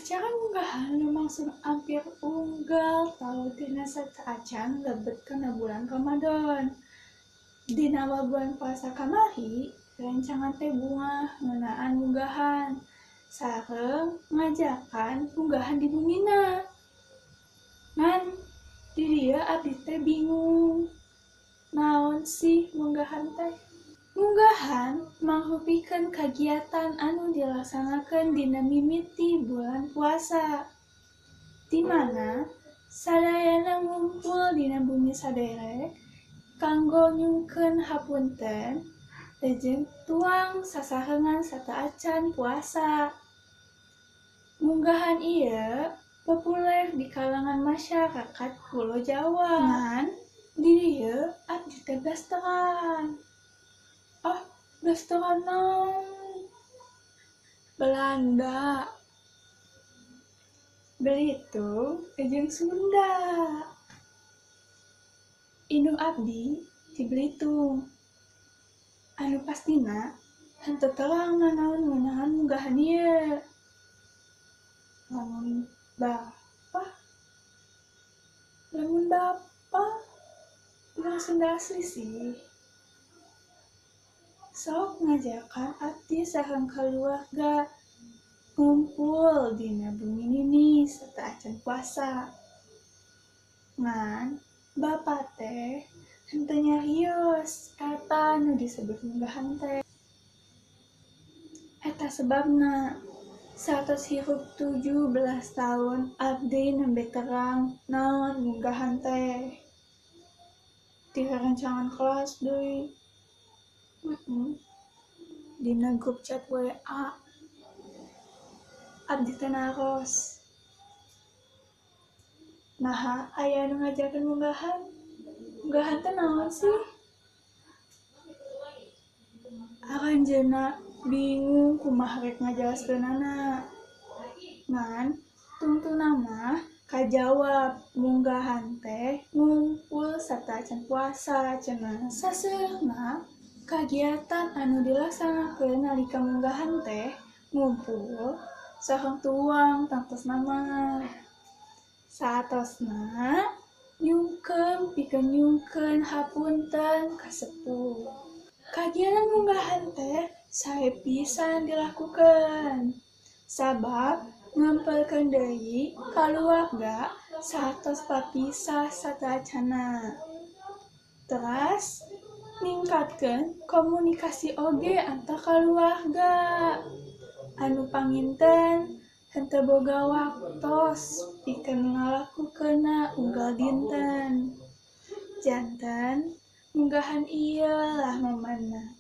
Acara unggahan lumangsung hampir unggal tahu dina acan lebet kena bulan Ramadan. Dina bulan puasa kamari, rancangan teh bunga ngeunaan unggahan sareng ngajakan unggahan di bumina. Ngan di dieu abdi teh bingung. Naon sih unggahan teh? Unggahan mangrupikeun kagiatan anu dilaksanakeun dina mimiti bulan puasa, di mana sadayana ngumpul dina bumi saderek kanggo nyungkeun hapunten jeung tuang sasarengan sataacan puasa. Unggahan ieu populer di kalangan masyarakat Pulo Jawa. Ngan di dieu abdi teh blasteran. Blasteran naon? Belanda, Belitung, jeung Sunda. Indung abdi di Belitung. Anu pastina henteu terang nanaon ngeunaan unggahan ieu. Lamun bapa urang Sunda asli sih. Sok ngajakan abdi sareng kaluarga ngumpul dina bumi nini sataacan puasa. Ngan bapa teh henteu nyarios eta nu disebut unggahan teh. Eta sebabna satos hirup 17 tahun abdi nembe terang naon unggahan teh. Di rancangan kelas deui. Dina grup chat WA abdi teh naros. Naha aya anu ngajakeun unggahan? Unggahan teh naon sih? Aranjeunna bingung kumaha rek ngajelaskeunana. Ngan tungtuna mah kajawab unggahan teh ngumpul sataacan puasa cenah. Saseurna kagiatan anu dilaksanakeun nalika unggahan teh ngumpul sareng tuang tangtosna mah. Saatosna nyungkeun pikeun nyungkeun hapunten ka sepuh. Kagiatan unggahan teh sae pisan dilakukeun. Sabab ngempelkeun deui kaluarga satos papisah sataacanna. Teras ningkatkeun komunikasi oge antar kaluarga. Anu panginten henteu boga waktos pikeun ngalakukeunna unggal dinten. Janten unggahan ieu lah mamana.